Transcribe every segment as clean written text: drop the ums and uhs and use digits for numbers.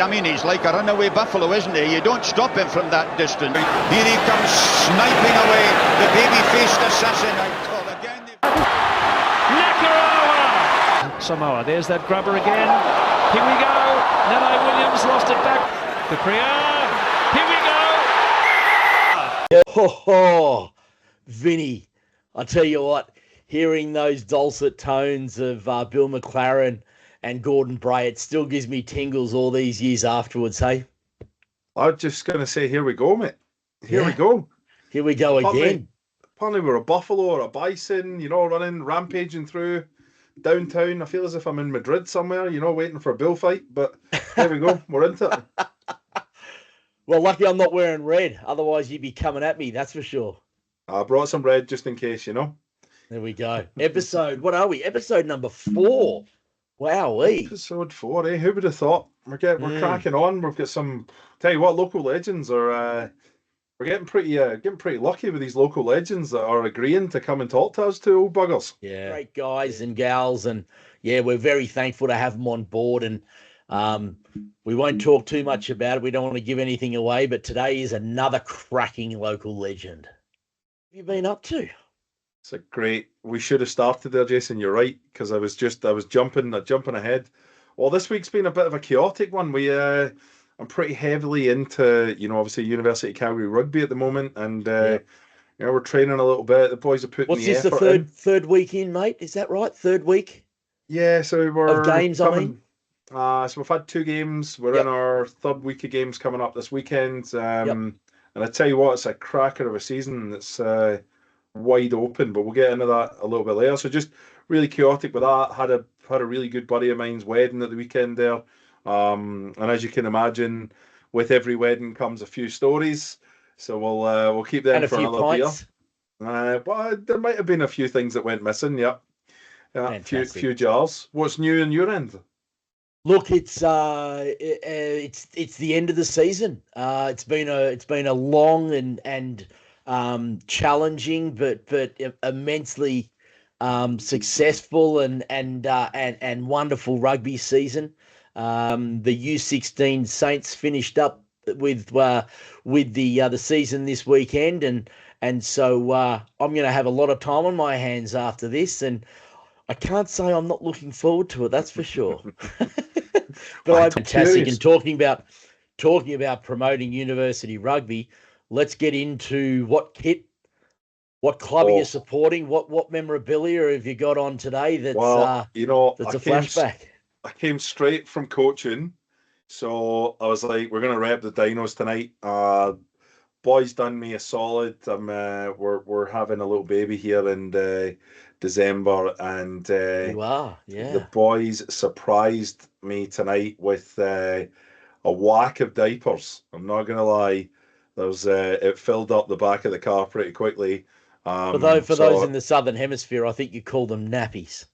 I mean, he's like a runaway buffalo, isn't he? You don't stop him from that distance. Here he comes sniping away, the baby-faced assassin. Again. Nakarawa! Samoa, there's that grubber again. Here we go. Nene Williams lost it back. The Priya. Here we go. Oh, Vinnie, I tell you what, hearing those dulcet tones of Bill McLaren and Gordon Bray, it still gives me tingles all these years afterwards, hey? I'm just going to say, here we go, mate. Here we go. Here we go again. Apparently we're a buffalo or a bison, running, rampaging through downtown. I feel as if I'm in Madrid somewhere, waiting for a bullfight. But there we go. We're into it. Well, lucky I'm not wearing red. Otherwise, you'd be coming at me, that's for sure. I brought some red just in case, There we go. Episode, what are we? Episode number 4. Wowee. Episode 4, eh? Who would have thought? We're cracking on. We've got some, tell you what, local legends are, we're getting pretty lucky with these local legends that are agreeing to come and talk to us too, old buggers. Yeah. Great guys and gals. And yeah, we're very thankful to have them on board. And we won't talk too much about it. We don't want to give anything away, but today is another cracking local legend. What have you been up to? It's a great. We should have started there, Jason. You're right, because I was jumping ahead. Well, this week's been a bit of a chaotic one. I'm pretty heavily into, obviously University of Calgary rugby at the moment, and we're training a little bit. The boys are putting. What's this? The third week in, mate? Is that right? Third week? Yeah. So we're of games. So we've had 2 games. We're in our third week of games coming up this weekend. And I tell you what, it's a cracker of a season. It's wide open, but we'll get into that a little bit later. So just really chaotic with that. Had a really good buddy of mine's wedding at the weekend there, and as you can imagine, with every wedding comes a few stories. So we'll keep them for another year. But there might have been a few things that went missing. Yeah, a few jars. What's new on your end? Look, it's the end of the season. It's been a long and challenging, but immensely successful and wonderful rugby season. The U16 Saints finished up with the season this weekend, and so I'm going to have a lot of time on my hands after this, and I can't say I'm not looking forward to it. That's for sure. But I'm fantastic. And talking about promoting university rugby. Let's get into what kit, what club are you supporting? What memorabilia have you got on today? That's a flashback. I came straight from coaching, so I was like, we're gonna rep the Dinos tonight. Boys done me a solid. We're having a little baby here in December, and the boys surprised me tonight with a whack of diapers. I'm not gonna lie. It filled up the back of the car pretty quickly. For those in the southern hemisphere, I think you call them nappies.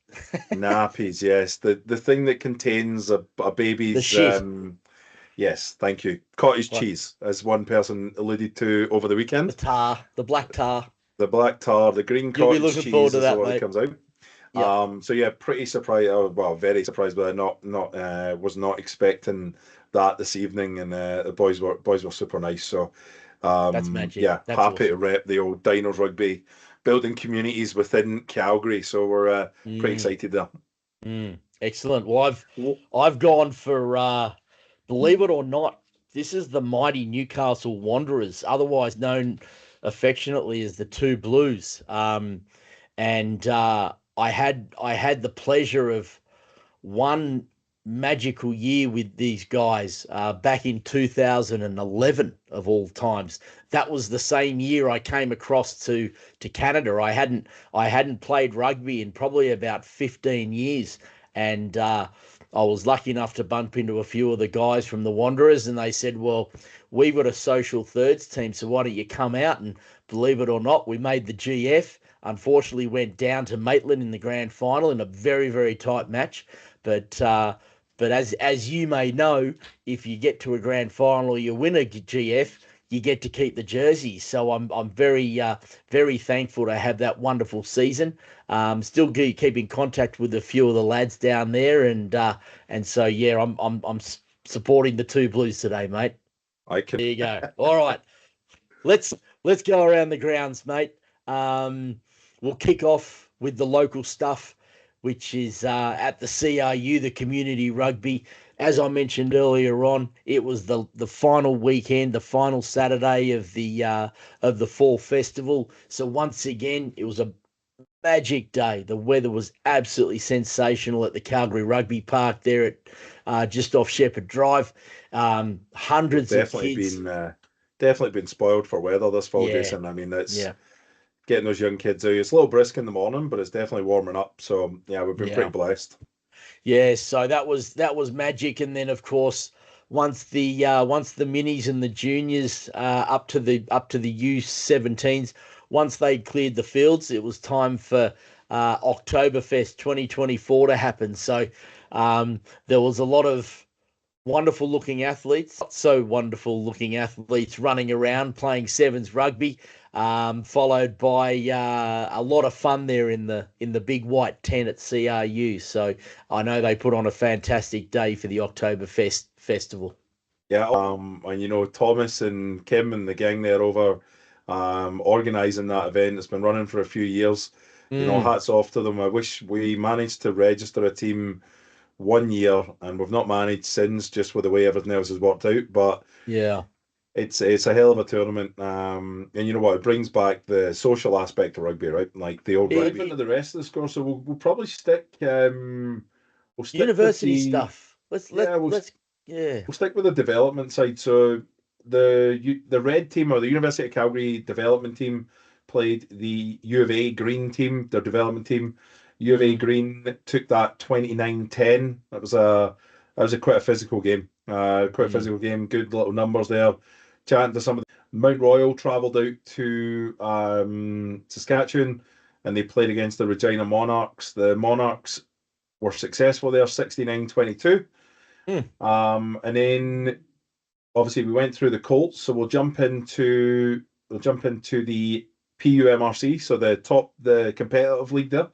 Nappies, yes. The thing that contains a baby's. The shit. Yes, thank you. Cottage cheese, as one person alluded to over the weekend. The black tar, the green cottage cheese. You'll be looking forward to that, mate. It comes out. Yep. So yeah, pretty surprised. Well, very surprised, but I was not expecting that this evening, and the boys were super nice. So that's magic. Yeah, that's happy awesome to rep the old Dinos rugby, building communities within Calgary. So we're pretty excited there. Excellent. Well, I've gone for believe it or not, this is the mighty Newcastle Wanderers, otherwise known affectionately as the Two Blues. And I had the pleasure of one magical year with these guys back in 2011 of all times. That was the same year I came across to Canada. I hadn't played rugby in probably about 15 years, and I was lucky enough to bump into a few of the guys from the Wanderers, and they said, well, we've got a social thirds team, so why don't you come out? And believe it or not, we made the GF. Unfortunately, went down to Maitland in the grand final in a very, very tight match. But as you may know, if you get to a grand final or you win a GF, you get to keep the jerseys. So I'm very very thankful to have that wonderful season. Still keep in contact with a few of the lads down there, and so yeah, I'm supporting the two Blues today, mate. I can. There you go. All right. Let's go around the grounds, mate. We'll kick off with the local stuff, which is at the CRU, the community rugby. As I mentioned earlier on, it was the final weekend, the final Saturday of the fall festival. So once again, it was a magic day. The weather was absolutely sensational at the Calgary Rugby Park there at just off Shepherd Drive. Hundreds of kids. Definitely been spoiled for weather this fall, Jason. I mean, it's getting those young kids out. It's a little brisk in the morning, but it's definitely warming up. So yeah, we've been pretty blessed. Yeah, so that was magic. And then of course, once the minis and the juniors up to the U17s, once they cleared the fields, it was time for Oktoberfest 2024 to happen. So there was a lot of wonderful looking athletes, not so wonderful looking athletes running around playing sevens rugby, followed by a lot of fun there in the big white tent at CRU. So I know they put on a fantastic day for the Oktoberfest festival. Yeah, and Thomas and Kim and the gang there over organising that event. It's been running for a few years. Hats off to them. I wish we managed to register a team 1 year, and we've not managed since, just with the way everything else has worked out. But yeah, it's a hell of a tournament. And you know what? It brings back the social aspect of rugby, right? Like the old rugby. Into the rest of the score, so we'll probably stick. We'll stick university with stuff. We'll stick with the development side. So the red team, or the University of Calgary development team, played the U of A green team, their development team. U of A green took that 29-10. That was quite a physical game. Physical game. Good little numbers there. Chatting to some of Mount Royal travelled out to Saskatchewan, and they played against the Regina Monarchs. The Monarchs were successful there, 69-22. And then obviously we went through the Colts, so we'll jump into the PUMRC, so the competitive league there.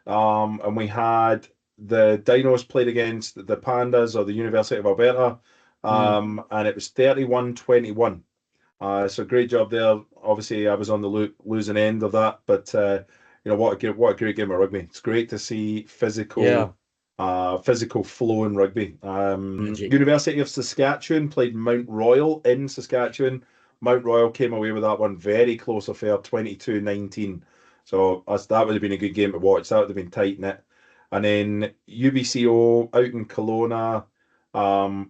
And we had the Dinos played against the Pandas, or the University of Alberta, and it was 31-21. So great job there. Obviously, I was on the losing end of that, but what a great game of rugby. It's great to see physical flow in rugby. University of Saskatchewan played Mount Royal in Saskatchewan. Mount Royal came away with that one, very close affair, 22-19. So that would have been a good game to watch. That would have been tight-knit. And then UBCO out in Kelowna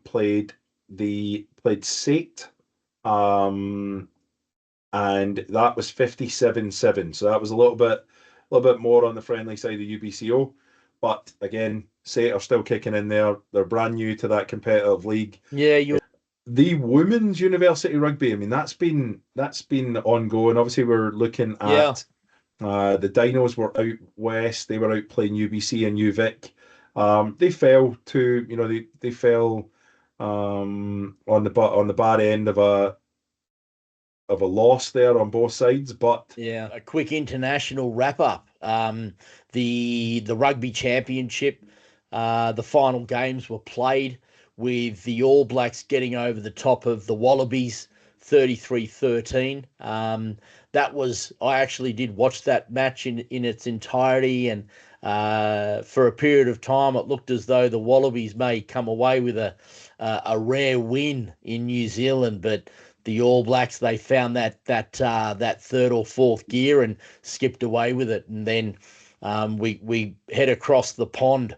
played Sate, and that was 57-7. So that was a little bit more on the friendly side of UBCO. But again, Sate are still kicking in there. They're brand new to that competitive league. Yeah, the women's university rugby. I mean, that's been ongoing. Obviously, we're looking at. The Dinos were out west. They were out playing UBC and UVic. They fell to, they fell on the bad end of a loss there on both sides. But yeah, a quick international wrap up. The rugby championship, the final games were played with the All Blacks getting over the top of the Wallabies 33-13. I actually did watch that match in its entirety, and for a period of time it looked as though the Wallabies may come away with a rare win in New Zealand, but the All Blacks, they found that third or fourth gear and skipped away with it. And then we head across the pond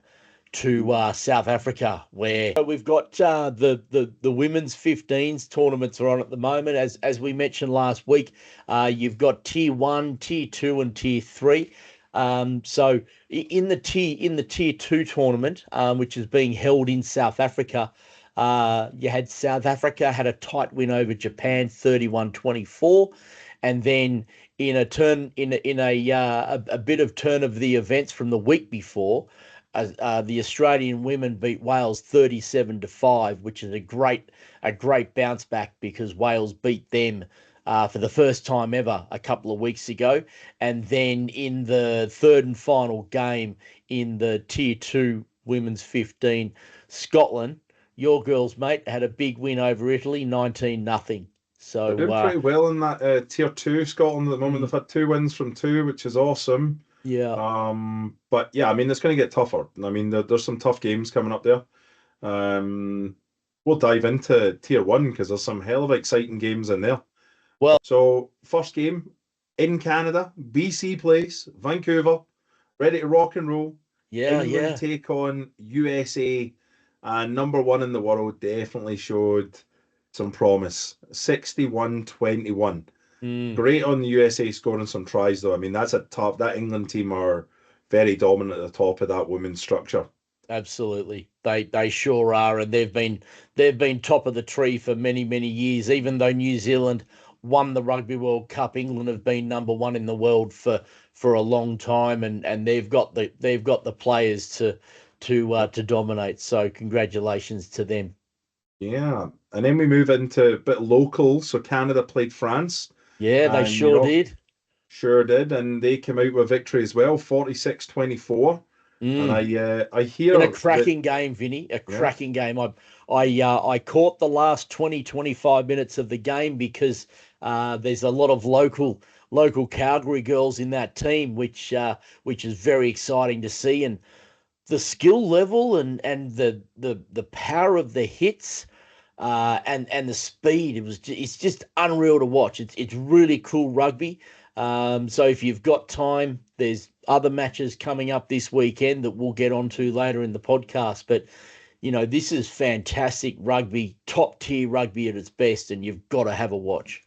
to South Africa, where we've got the women's 15s tournaments are on at the moment. As we mentioned last week, you've got Tier 1, Tier 2, and Tier 3. So in the Tier 2 tournament, which is being held in South Africa, you had South Africa had a tight win over Japan, 31-24, and then in a bit of turn of the events from the week before, the Australian women beat Wales 37-5, which is a great bounce back, because Wales beat them for the first time ever a couple of weeks ago. And then in the third and final game in the Tier 2 women's 15, Scotland your girls, mate, had a big win over Italy, 19-0. So They're doing pretty well in that tier 2 Scotland at the moment. They've had 2 wins from 2, which is awesome. yeah, But yeah, I mean, it's going to get tougher. I mean, there's some tough games coming up there. We'll dive into tier 1 because there's some hell of exciting games in there. Well- so first game in Canada, BC Place, Vancouver, ready to rock and roll. England take on USA, and number 1 in the world definitely showed some promise. 61-21. Great on the USA scoring some tries though. I mean, that's a tough. That England team are very dominant at the top of that women's structure. Absolutely, they sure are, and they've been top of the tree for many years. Even though New Zealand won the Rugby World Cup, England have been number 1 in the world for a long time, and they've got the players to dominate. So congratulations to them. Yeah, and then we move into a bit local. So Canada played France. Yeah, they sure did. Sure did, and they came out with a victory as well, 46-24. And I hear in a cracking game, Vinny, a cracking game. I caught the last 20-25 minutes of the game because there's a lot of local Calgary girls in that team, which is very exciting to see, and the skill level and the power of the hits. And the speed, it's just unreal to watch. It's really cool rugby. So if you've got time, there's other matches coming up this weekend that we'll get onto later in the podcast. But this is fantastic rugby, top tier rugby at its best, and you've got to have a watch.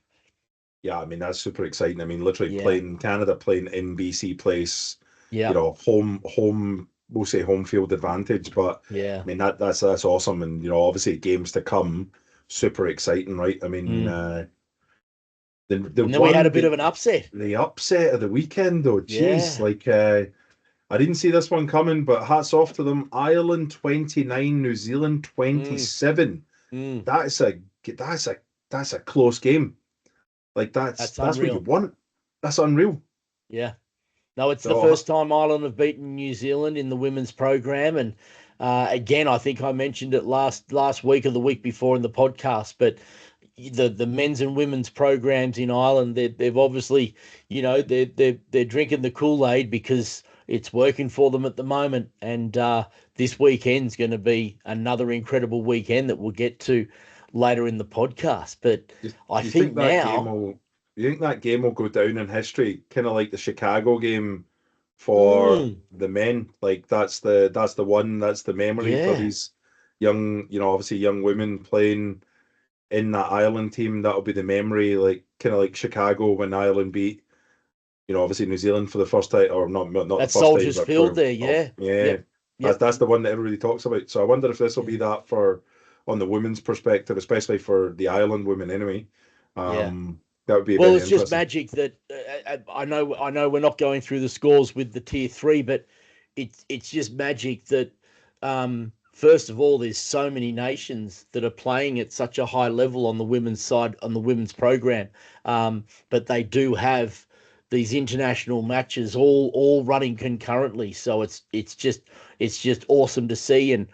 Yeah, I mean that's super exciting. I mean, literally playing Canada, playing in BC Place. Yeah, home. We'll say home field advantage, but I mean that's awesome, and obviously games to come, super exciting, right? I mean, and then we had a bit of an upset. The upset of the weekend, though, jeez, I didn't see this one coming, but hats off to them. Ireland 29, New Zealand 27. That's a close game. That's what you want. That's unreal. Yeah. No, it's the first time Ireland have beaten New Zealand in the women's program, and again, I think I mentioned it last week or the week before in the podcast. But the men's and women's programs in Ireland, they've obviously, they're drinking the Kool-Aid because it's working for them at the moment. And this weekend's going to be another incredible weekend that we'll get to later in the podcast. But I think now. You think that game will go down in history, kind of like the Chicago game for the men? Like that's the one, that's the memory for these young, obviously young women playing in that Ireland team. That'll be the memory, like kind of like Chicago when Ireland beat, obviously New Zealand for the first time, or not the first time. Soldiers Field there, That's the one that everybody talks about. So I wonder if this will be that on the women's perspective, especially for the Ireland women anyway. That would be it's just magic that I know we're not going through the scores with the tier 3, but it's just magic that first of all, there's so many nations that are playing at such a high level on the women's side, on the women's program, but they do have these international matches all running concurrently. So it's just awesome to see, and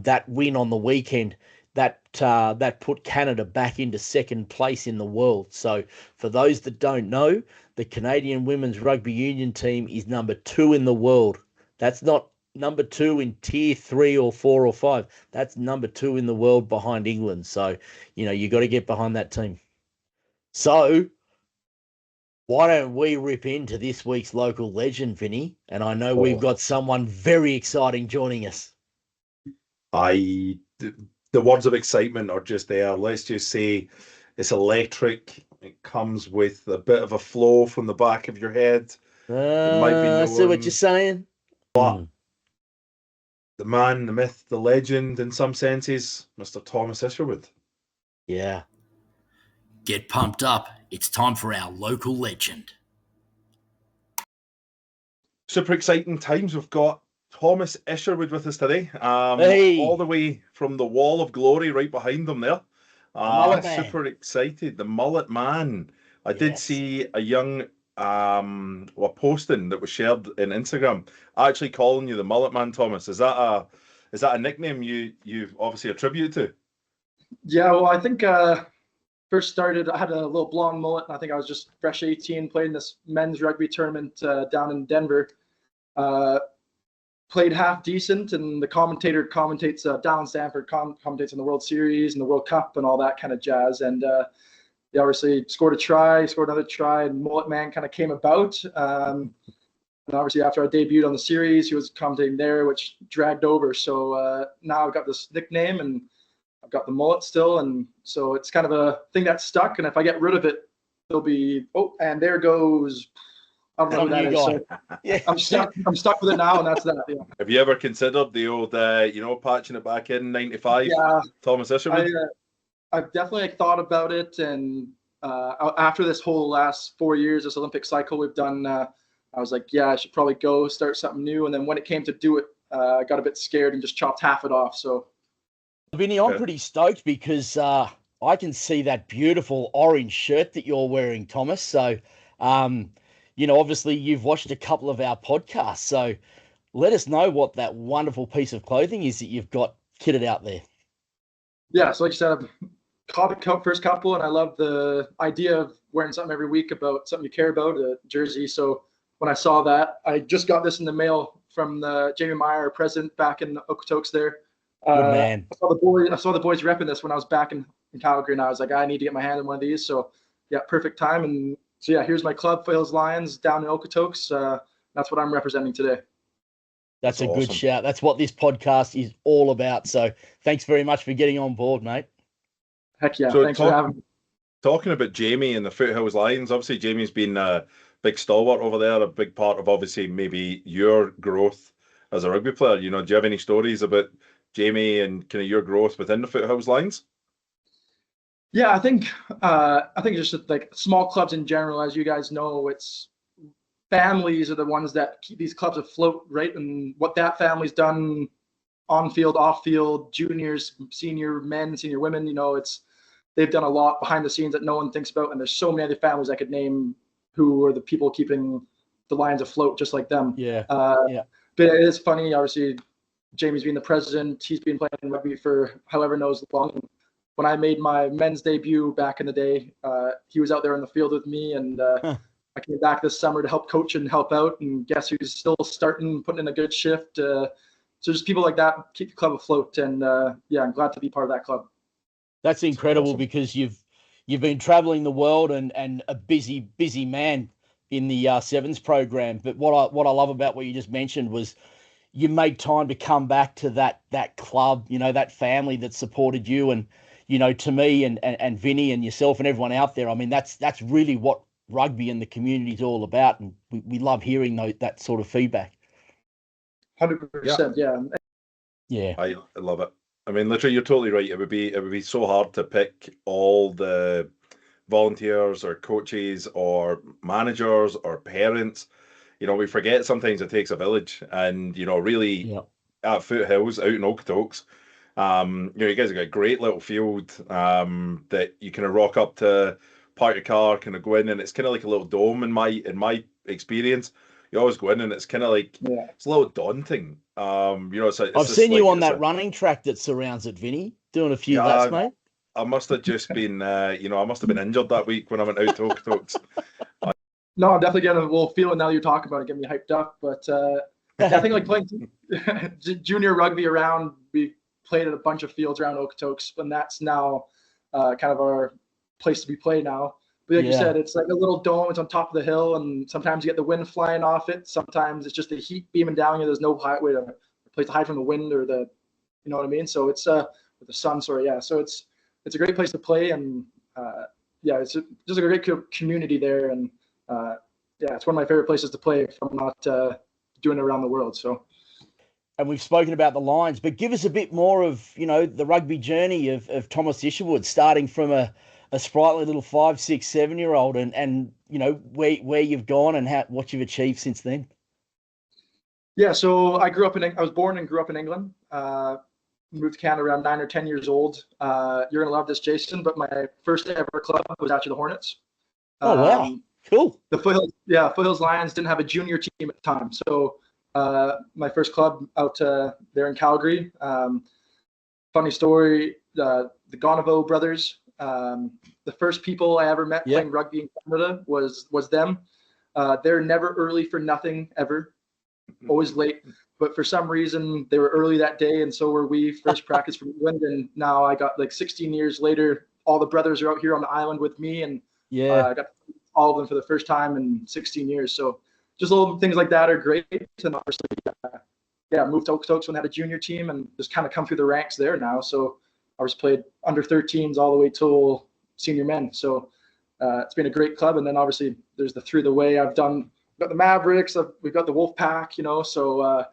that win on the weekend. That put Canada back into second place in the world. So for those that don't know, the Canadian women's rugby union team is number 2 in the world. That's not number 2 in tier 3 or 4 or 5. That's number 2 in the world behind England. So, you got to get behind that team. So why don't we rip into this week's local legend, Vinny? And I know we've got someone very exciting joining us. The words of excitement are just there. Let's just say it's electric. It comes with a bit of a flow from the back of your head. It might be I see what you're saying. But the man, the myth, the legend, in some senses, Mr. Thomas Isherwood. Yeah. Get pumped up. It's time for our local legend. Super exciting times. We've got Thomas Isherwood with us today, all the way from the Wall of Glory right behind them there. Super excited. The Mullet Man. I did see a young posting that was shared in Instagram actually calling you the Mullet Man, Thomas. Is that is that a nickname you've obviously attributed to? Yeah, well, I think first started, I had a little blonde mullet, and I think I was just fresh 18, playing this men's rugby tournament down in Denver. Played half decent, and the commentator commentates, Dallin Stanford commentates on the World Series and the World Cup and all that kind of jazz. And he obviously scored a try, scored another try, and Mullet Man kind of came about. And obviously after I debuted on the series, he was commentating there, which dragged over. So now I've got this nickname, and I've got the mullet still. And so it's kind of a thing that's stuck. And if I get rid of it, it'll be, oh, and there goes, I don't know who that is. So yeah. I'm stuck with it now, and that's that. Yeah. Have you ever considered the old, patching it back in 95? Yeah, Thomas Isherwood? I've definitely thought about it, and after this whole last 4 years, this Olympic cycle we've done, I was like, yeah, I should probably go start something new. And then when it came to do it, I got a bit scared and just chopped half it off. So, Vinny, I'm pretty stoked because I can see that beautiful orange shirt that you're wearing, Thomas. So, obviously you've watched a couple of our podcasts. So let us know what that wonderful piece of clothing is that you've got kitted out there. Yeah, so like you said, I've caught the first couple, and I love the idea of wearing something every week about something you care about, a jersey. So when I saw that, I just got this in the mail from Jamie Meyer, our president, back in Okotoks there. Good man. I saw the boys repping this when I was back in Calgary, and I was like, I need to get my hand on one of these. So yeah, perfect time. And so yeah, here's my club, Foothills Lions, down in Okotoks. That's what I'm representing today. That's a awesome. Good shout. That's what this podcast is all about. So thanks very much for getting on board, mate. Heck yeah, So thanks for having me. Talking about Jamie and the Foothills Lions, obviously Jamie's been a big stalwart over there, a big part of obviously maybe your growth as a rugby player. Do you have any stories about Jamie and kind of your growth within the Foothills Lions? Yeah, I think just like small clubs in general, as you guys know, it's families are the ones that keep these clubs afloat, right? And what that family's done on field, off field, juniors, senior men, senior women, they've done a lot behind the scenes that no one thinks about. And there's so many other families I could name who are the people keeping the Lions afloat, just like them. Yeah. But it is funny, obviously, Jamie's been the president. He's been playing rugby for however knows long. When I made my men's debut back in the day, he was out there in the field with me, and I came back this summer to help coach and help out. And guess who's still starting, putting in a good shift. So just people like that keep the club afloat, and I'm glad to be part of that club. That's incredible. Awesome. Because you've been traveling the world and a busy man in the sevens program. But what I love about what you just mentioned was you made time to come back to that club, that family that supported you, and to me and Vinny and yourself and everyone out there. I mean, that's really what rugby and the community is all about, and we love hearing that sort of feedback. 100%, Yeah. I love it. I mean, literally, you're totally right. It would be so hard to pick all the volunteers or coaches or managers or parents. We forget sometimes it takes a village, and really at Foothills out in Okotoks, you guys have got a great little field that you kind of rock up to, park your car, kind of go in, and it's kind of like a little dome in my experience. You always go in, and it's kind of like it's a little daunting. I've seen you on that running track that surrounds it, Vinny, doing a few laps, mate. I must have just been, I must have been injured that week when I went out to Okotoks. No, I'm definitely getting a little feeling now that you talk about it, getting me hyped up. But I think like playing junior rugby around, we played at a bunch of fields around Okotoks, and that's now kind of our place to be played now. But like you said, it's like a little dome. It's on top of the hill, and sometimes you get the wind flying off it. Sometimes it's just the heat beaming down you. There's no way to place to hide from the wind or the, you know what I mean? So it's with the sun, sorry, yeah. So it's a great place to play, and it's just a great community there, and it's one of my favorite places to play if I'm not doing it around the world. So. And we've spoken about the Lions, but give us a bit more of, the rugby journey of Thomas Isherwood, starting from a sprightly little 5, 6, 7-year-old, and where you've gone and what you've achieved since then. Yeah, so I was born and grew up in England. Moved to Canada around 9 or 10 years old. You're gonna love this, Jason, but my first ever club was actually the Hornets. Oh wow, cool. The Foothills Lions didn't have a junior team at the time, so my first club out there in Calgary. Funny story, the Gonovo brothers, the first people I ever met playing rugby in Canada was them. They're never early for nothing, ever. Always late. But for some reason, they were early that day, and so were we. First practice from England, and now I got like 16 years later, all the brothers are out here on the island with me, and I got all of them for the first time in 16 years. So just little things like that are great. And obviously, moved to Okotoks when I had a junior team, and just kind of come through the ranks there now. So I was played under 13s all the way till senior men. So it's been a great club. And then obviously there's the through the way I've done. Got the Mavericks, we've got the Wolf Pack, you know, so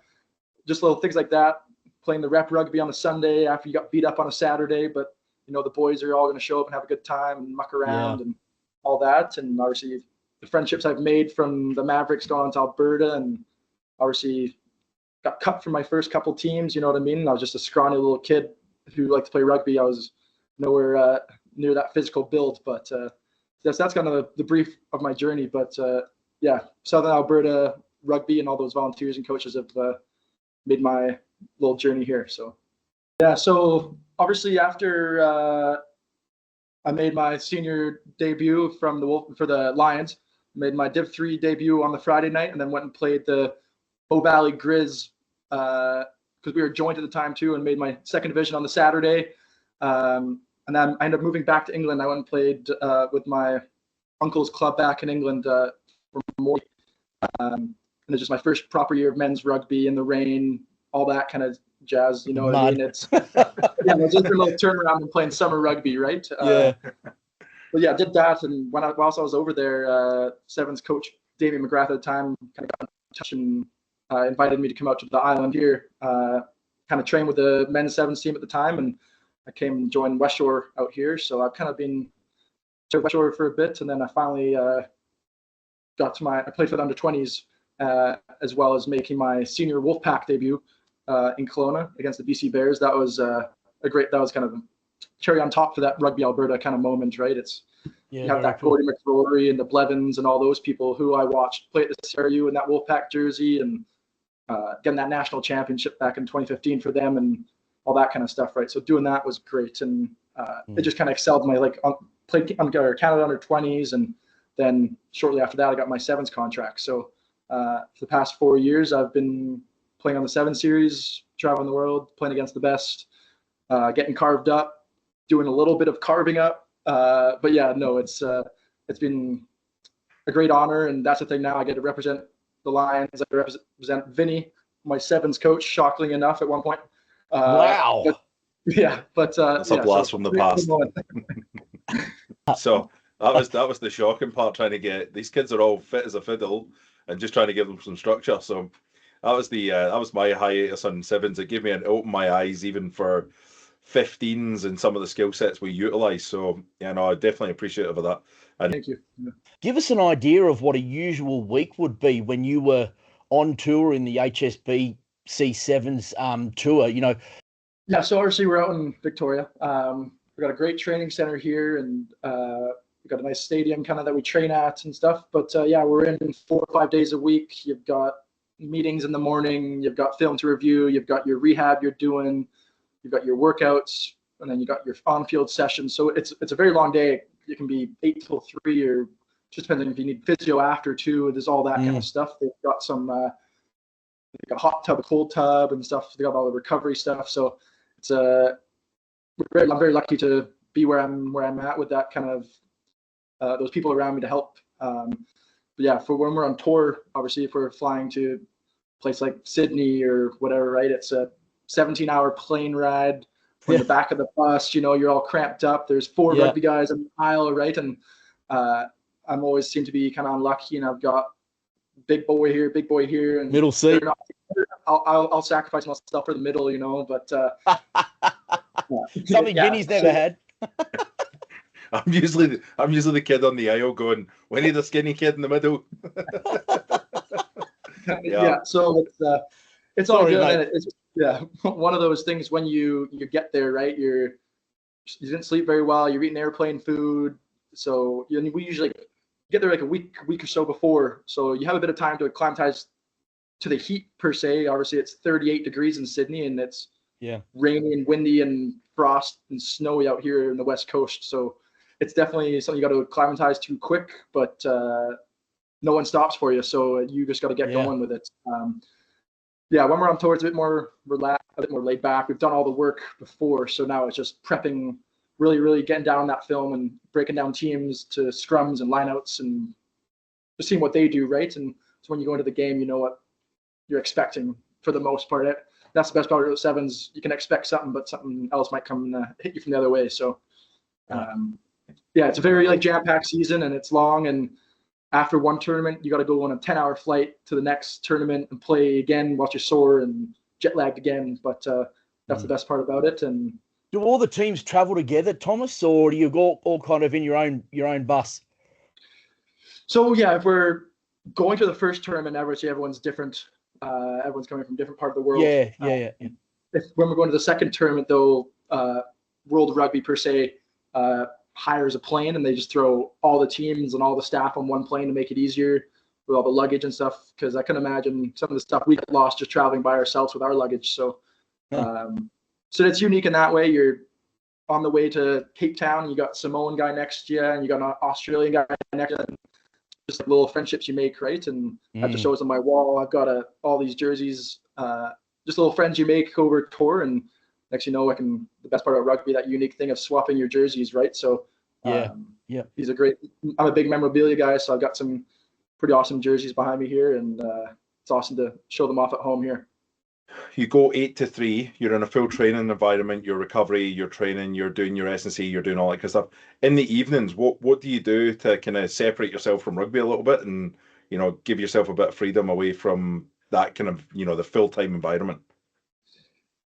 just little things like that, playing the rep rugby on a Sunday after you got beat up on a Saturday, but, you know, the boys are all going to show up and have a good time and muck around and all that. And obviously the friendships I've made from the Mavericks going on to Alberta, and obviously got cut from my first couple teams, you know what I mean? I was just a scrawny little kid who liked to play rugby. I was nowhere near that physical build, but that's kind of the brief of my journey. But Southern Alberta rugby and all those volunteers and coaches have made my little journey here. So so obviously after I made my senior debut for the Lions, made my Div 3 debut on the Friday night, and then went and played the Bow Valley Grizz because we were joint at the time too, and made my second division on the Saturday. And then I ended up moving back to England. I went and played with my uncle's club back in England for more. And it's just my first proper year of men's rugby in the rain, all that kind of jazz, you know what I mean? It's it's just a little turnaround and playing summer rugby, right? But did that, and whilst I was over there, Sevens coach Damien McGrath at the time kind of got in touch and invited me to come out to the island here, kind of train with the men's Sevens team at the time, and I came and joined West Shore out here. So I've kind of been to West Shore for a bit, and then I finally I played for the under 20s as well as making my senior Wolfpack debut in Kelowna against the BC Bears. That was that was kind of cherry on top for that Rugby Alberta kind of moment, right? You have that Gordy McRory and the Blevins and all those people who I watched play at the CRU in that Wolfpack jersey, and getting that national championship back in 2015 for them and all that kind of stuff, right? So doing that was great, and it just kind of excelled my played under Canada under 20s, and then shortly after that I got my Sevens contract. So for the past 4 years I've been playing on the 7 series, traveling the world, playing against the best, getting carved up, doing a little bit of carving up. But it's been a great honor, and that's the thing now. I get to represent the Lions. I represent Vinnie, my Sevens coach, shockingly enough at one point. Wow. That's a blast from the past. So that was the shocking part, trying to get these kids are all fit as a fiddle and just trying to give them some structure. So that was my hiatus on Sevens. It gave me opened my eyes even for 15s and some of the skill sets we utilize. So I'm definitely appreciative of that. And thank you. Give us an idea of what a usual week would be when you were on tour in the HSBC Sevens tour, you know. Yeah, so obviously we're out in Victoria. We've got a great training center here, and we've got a nice stadium kind of that we train at and stuff. But we're in 4 or 5 days a week. You've got meetings in the morning, you've got film to review, you've got your rehab you're doing, you've got your workouts, and then you got your on-field sessions. So it's a very long day. It can be 8 till 3, or just depending if you need physio after too. There's all that kind of stuff. They've got some they've got a hot tub, a cold tub, and stuff. They got all the recovery stuff. So it's I'm very lucky to be where I'm at with that kind of those people around me to help. For when we're on tour, obviously if we're flying to a place like Sydney or whatever, right? It's a 17-hour plane ride. In the back of the bus, you're all cramped up. There's 4 rugby guys in the aisle, right? And I'm always seem to be kind of unlucky, and I've got big boy here, and middle seat. I'll sacrifice myself for the middle, but something Vinny's never had. I'm usually the kid on the aisle going, we need a skinny kid in the middle. So it's all good. And it's one of those things when you get there, right? You didn't sleep very well. You're eating airplane food, so we usually get there like a week or so before. So you have a bit of time to acclimatize to the heat per se. Obviously, it's 38 degrees in Sydney, and it's rainy and windy and frost and snowy out here in the West Coast. So it's definitely something you got to acclimatize to quick, but no one stops for you. So you just got to get going with it. When we're on tour, it's a bit more relaxed, a bit more laid back. We've done all the work before, so now it's just prepping, really, really getting down that film and breaking down teams to scrums and lineouts and just seeing what they do, right? And so when you go into the game, you know what you're expecting for the most part. That's the best part of sevens. You can expect something, but something else might come and hit you from the other way. So, it's a very jam-packed season, and it's long. And after one tournament, you got to go on a 10-hour flight to the next tournament and play again while you're sore and jet lagged again. But that's the best part about it. And do all the teams travel together, Thomas, or do you go all kind of in your own bus? So if we're going to the first tournament, obviously everyone's different. Everyone's coming from different part of the world. When we're going to the second tournament, though, World Rugby per se hires a plane, and they just throw all the teams and all the staff on one plane to make it easier with all the luggage and stuff. Because I can imagine some of the stuff we get lost just traveling by ourselves with our luggage. So, so it's unique in that way. You're on the way to Cape Town. You got Samoan guy next to you, and you got an Australian guy next to you. Just like little friendships you make, right? And that just shows on my wall. I've got all these jerseys, just little friends you make over tour, and next the best part about rugby, that unique thing of swapping your jerseys, right? So these are great. I'm a big memorabilia guy, so I've got some pretty awesome jerseys behind me here, and it's awesome to show them off at home here. You go 8 to 3, you're in a full training environment, your recovery, your training, you're doing your S&C, you're doing all that kind of stuff. In the evenings, what do you do to kind of separate yourself from rugby a little bit and, give yourself a bit of freedom away from that kind of, the full-time environment?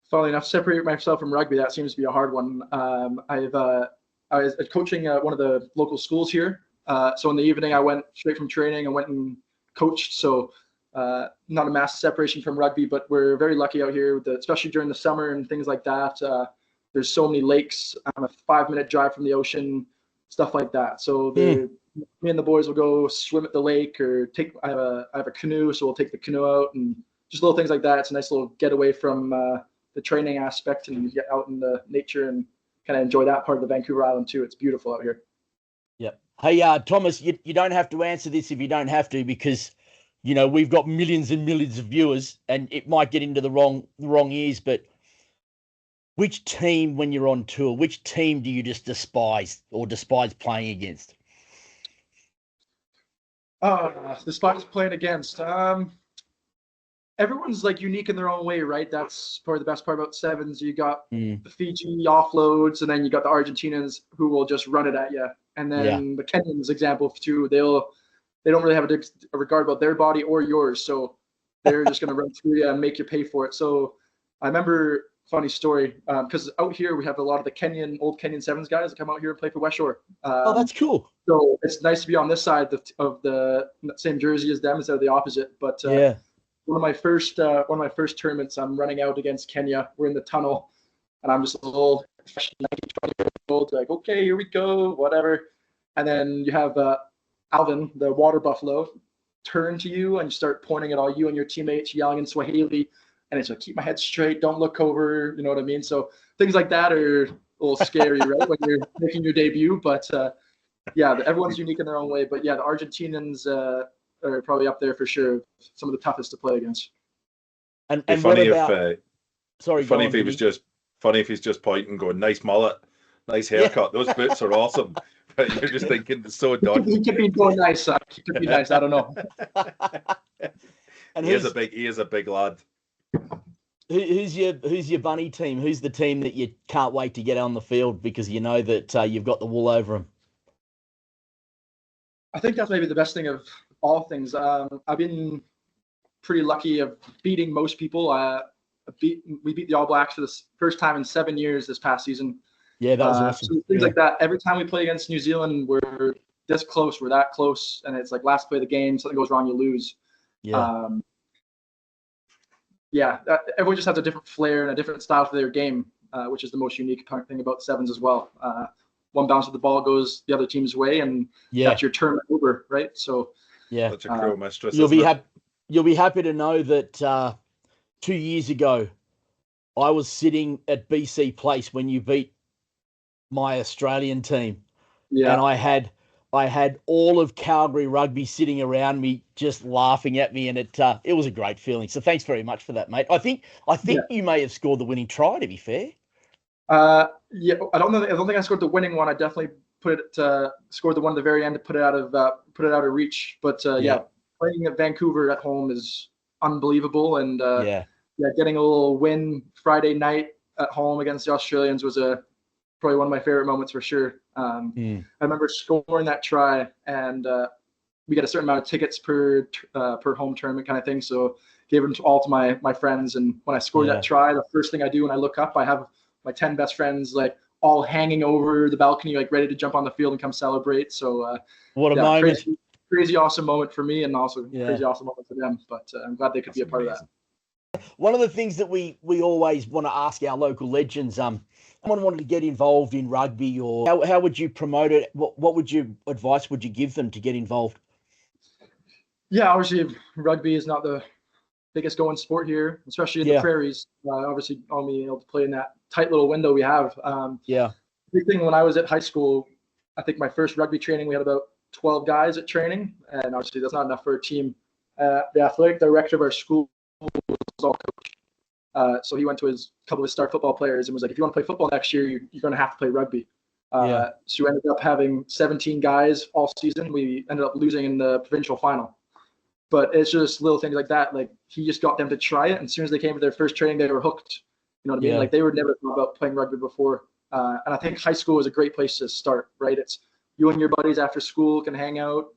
Funnily enough, separate myself from rugby, that seems to be a hard one. I was coaching one of the local schools here. So in the evening, I went straight from training and went and coached. So not a mass separation from rugby, but we're very lucky out here, especially during the summer and things like that. There's so many lakes. I'm a 5-minute drive from the ocean, stuff like that. So me and the boys will go swim at the lake, or I have a canoe, so we'll take the canoe out, and just little things like that. It's a nice little getaway from the training aspect, and you get out in the nature and kind of enjoy that part of the Vancouver Island too. It's beautiful out here. Yep. Hey, Thomas, you don't have to answer this if you don't have to, because we've got millions and millions of viewers, and it might get into the wrong ears. But which team, when you're on tour, which team do you just despise playing against? Despise playing against. Everyone's unique in their own way, right? That's probably the best part about sevens. You got the Fiji offloads, and then you got the Argentinians who will just run it at you, and then the Kenyans, example too. They don't really have a regard about their body or yours, so they're just going to run through you and make you pay for it. So I remember, funny story, because out here we have a lot of the old Kenyan sevens guys that come out here and play for West Shore. That's cool. So it's nice to be on this side of the same jersey as them instead of the opposite. But one of my first tournaments, I'm running out against Kenya. We're in the tunnel, and I'm just a little 19, 20-year-old, like, okay, here we go, whatever. And then you have Alvin, the water buffalo, turn to you and start pointing at all you and your teammates, yelling in Swahili, and it's like, keep my head straight, don't look over, you know what I mean? So things like that are a little scary, right, when you're making your debut. But everyone's unique in their own way. But the Argentinians are probably up there for sure, some of the toughest to play against. And funny if he's just pointing, going, nice mullet, nice haircut, those boots are awesome. You're just thinking it's so done. He could be going nice. He could be nice. I don't know. And he is a big lad. Who's your bunny team? Who's the team that you can't wait to get on the field because you know that you've got the wool over them? I think that's maybe the best thing of all things. I've been pretty lucky of beating most people. We beat the All Blacks for the first time in 7 years this past season. Yeah, that was awesome. So things like that. Every time we play against New Zealand, we're this close, we're that close, and it's like last play of the game, something goes wrong, you lose. Everyone just has a different flair and a different style for their game, which is the most unique thing about sevens as well. One bounce of the ball goes the other team's way, and that's your turn over, right? So that's a cruel mistress. You'll be happy. you'll be happy to know that 2 years ago, I was sitting at BC Place when you beat my Australian team. Yeah. And I had all of Calgary rugby sitting around me, just laughing at me, and it was a great feeling. So thanks very much for that, mate. I think you may have scored the winning try, to be fair. Yeah, I don't think I scored the winning one. I definitely scored the one at the very end to put it out of reach. But yeah, playing at Vancouver at home is unbelievable, and getting a little win Friday night at home against the Australians was probably one of my favorite moments for sure. I remember scoring that try, and we get a certain amount of tickets per home tournament kind of thing. So gave them all to my friends, and when I scored that try, the first thing I do when I look up, I have my 10 best friends like all hanging over the balcony, like ready to jump on the field and come celebrate. So what a moment! Crazy awesome moment for me, and also crazy awesome moment for them. But I'm glad they could be a part of that. One of the things that we always want to ask our local legends, someone wanted to get involved in rugby, or how would you promote it? What would you advice would you give them to get involved? Yeah, obviously rugby is not the biggest going sport here, especially in the prairies. Obviously, only able to play in that tight little window we have. Big thing when I was at high school, I think my first rugby training, we had about 12 guys at training, and obviously that's not enough for a team. The athletic director of our school was all coach. So he went to a couple of his star football players and was like, if you want to play football next year, you're going to have to play rugby. So we ended up having 17 guys all season. We ended up losing in the provincial final. But it's just little things like that. Like he just got them to try it. And as soon as they came to their first training, they were hooked. You know what I mean? Like they were never thought about playing rugby before. And I think high school is a great place to start, right? It's you and your buddies after school can hang out,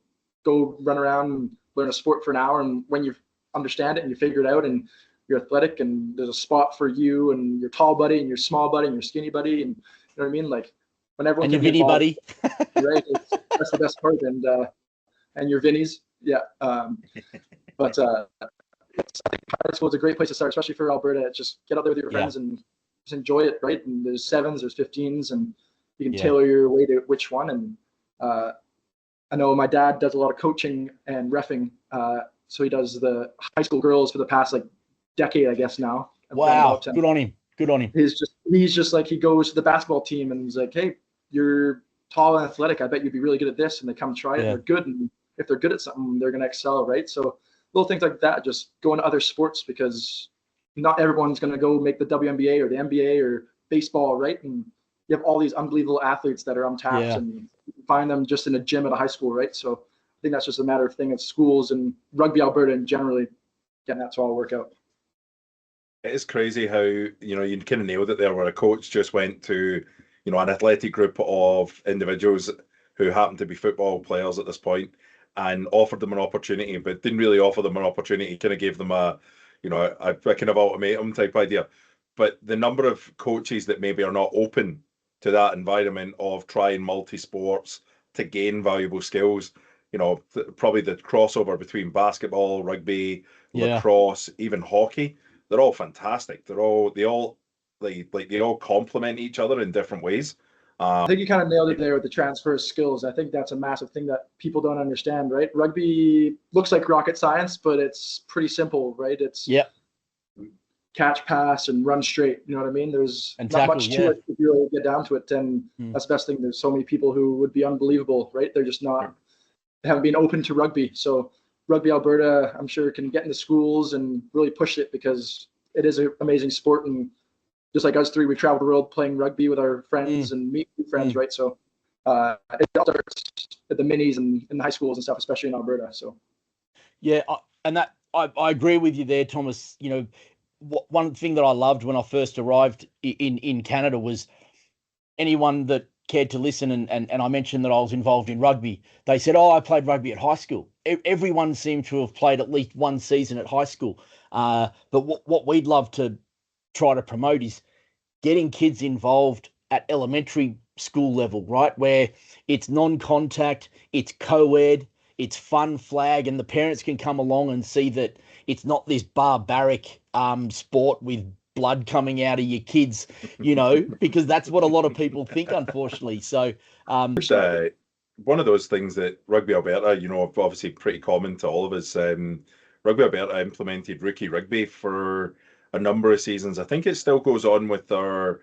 go run around and learn a sport for an hour. And when you understand it and you figure it out and you're athletic and there's a spot for you and your tall buddy and your small buddy and your skinny buddy. And you know what I mean? Like when everyone and your Vinnie buddy, right? That's the best part. And your Vinnies. Yeah. But I think high school is a great place to start, especially for Alberta. Just get out there with your friends and just enjoy it, right? And there's 7s, there's 15s, and you can tailor your way to which one. And I know my dad does a lot of coaching and reffing. So he does the high school girls for the past like decade, I guess now. Wow. Good on him. Good on him. He's just like, he goes to the basketball team and he's like, hey, you're tall and athletic. I bet you'd be really good at this. And they come try it. And they're good. And if they're good at something, they're going to excel, right? So little things like that, just go into other sports because not everyone's going to go make the WNBA or the NBA or baseball, right? And you have all these unbelievable athletes that are untapped and you can find them just in a gym at a high school, right? So I think that's just a matter of thing of schools and Rugby Alberta and generally getting that to all work out. It is crazy how, you kind of nailed it there where a coach just went to, an athletic group of individuals who happen to be football players at this point and offered them an opportunity, but didn't really offer them an opportunity, kind of gave them a kind of ultimatum type idea. But the number of coaches that maybe are not open to that environment of trying multi-sports to gain valuable skills, probably the crossover between basketball, rugby, lacrosse, even hockey, they're all fantastic. They all complement each other in different ways. I think you kind of nailed it there with the transfer skills. I think that's a massive thing that people don't understand, right? Rugby looks like rocket science, but it's pretty simple, right? It's catch, pass, and run straight. You know what I mean? There's not much to it if you really get down to it. And that's the best thing. There's so many people who would be unbelievable, right? They're just not, they haven't been open to rugby. So Rugby Alberta, I'm sure, can get into schools and really push it because it is an amazing sport. And just like us three, we travel the world playing rugby with our friends and meet new friends, right? So it starts at the minis and in the high schools and stuff, especially in Alberta. So I agree with you there, Thomas. One thing that I loved when I first arrived in Canada was anyone that cared to listen, and I mentioned that I was involved in rugby. They said, I played rugby at high school. Everyone seemed to have played at least one season at high school. But what we'd love to try to promote is getting kids involved at elementary school level, right? Where it's non-contact, it's co-ed, it's fun flag, and the parents can come along and see that it's not this barbaric sport with blood coming out of your kids, because that's what a lot of people think, unfortunately. So one of those things that Rugby Alberta, obviously pretty common to all of us, Rugby Alberta implemented rookie rugby for a number of seasons. I think it still goes on with their.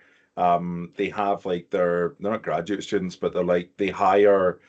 They have like they're not graduate students, but they're like they hire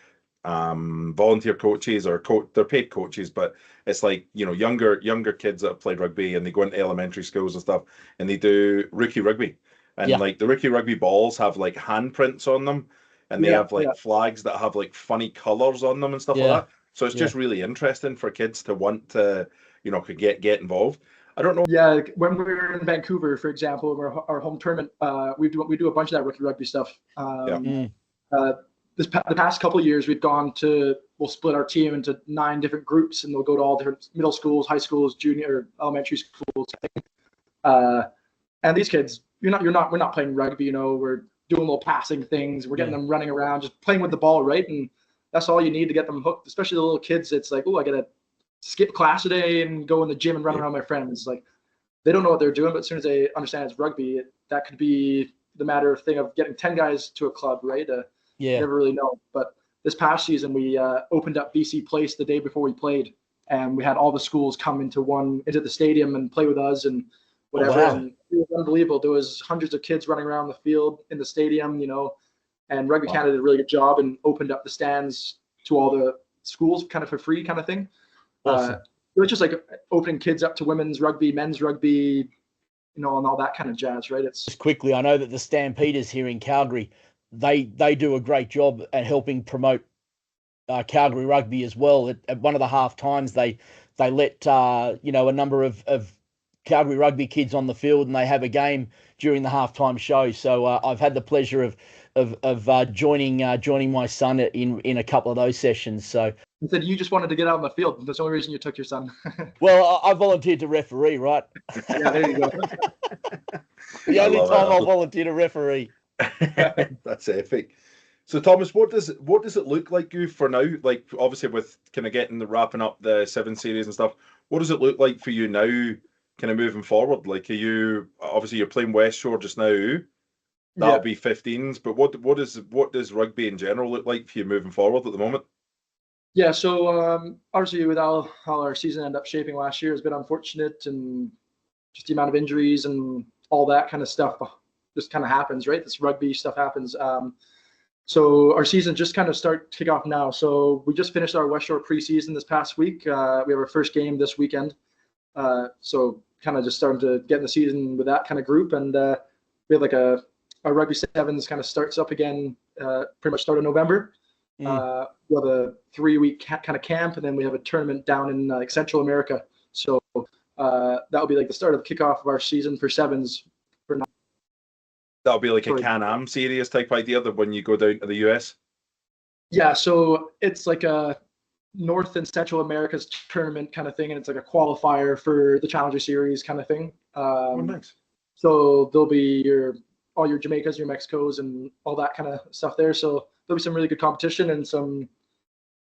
volunteer coaches or they're paid coaches, but it's like, you know, younger kids that have played rugby and they go into elementary schools and stuff and they do rookie rugby. And like the rookie rugby balls have like handprints on them and they have like flags that have like funny colors on them and stuff like that. So it's just really interesting for kids to want to, you know, could get involved. I don't know. Yeah, when we were in Vancouver, for example, our home tournament, we do a bunch of that rookie rugby stuff. The past couple of years, we'll split our team into 9 different groups, and they'll go to all different middle schools, high schools, junior, elementary schools. And these kids, we're not playing rugby. You know, we're doing little passing things. We're getting them running around, just playing with the ball, right? And that's all you need to get them hooked. Especially the little kids. It's like, oh, I gotta skip class today and go in the gym and run around with my friends. It's like they don't know what they're doing, but as soon as they understand it's rugby, that could be the matter of thing of getting 10 guys to a club, right? Never really know. But this past season, we opened up BC Place the day before we played, and we had all the schools come into the stadium and play with us and whatever. And it was unbelievable. There was hundreds of kids running around the field in the stadium, you know, and Rugby Canada did a really good job and opened up the stands to all the schools kind of for free kind of thing. Awesome. It was just like opening kids up to women's rugby, men's rugby, you know, and all that kind of jazz, right? It's just quickly, I know that the Stampeders here in Calgary, they do a great job at helping promote Calgary rugby as well. At one of the half times, they let you know, a number of Calgary rugby kids on the field, and they have a game during the halftime show. So I've had the pleasure of joining my son in a couple of those sessions. So you said you just wanted to get out on the field. That's the only reason you took your son. Well, I volunteered to referee, right? Yeah, there you go. The only time I'll volunteer to referee. That's epic. So Thomas, what does it look like you for now? Like obviously with kind of wrapping up the 7 series and stuff, what does it look like for you now, kind of moving forward? Like you're playing West Shore just now. That'll be 15s, but what does rugby in general look like for you moving forward at the moment? Yeah, so obviously with how our season ended up shaping last year has been unfortunate, and just the amount of injuries and all that kind of stuff just kind of happens, right? This rugby stuff happens. So our season just kind of kick off now. So we just finished our West Shore preseason this past week. We have our first game this weekend. So kind of just starting to get in the season with that kind of group, and we have like our Rugby Sevens kind of starts up again pretty much start of November. We have a 3-week kind of camp, and then we have a tournament down in Central America. So that will be like the start of the kickoff of our season for Sevens. That'll be like a Can-Am series type idea that when you go down to the US? Yeah, so it's like a North and Central America's tournament kind of thing, and it's like a qualifier for the Challenger Series kind of thing. Nice. So there'll be all your Jamaicas, your Mexicos, and all that kind of stuff there. So there'll be some really good competition and some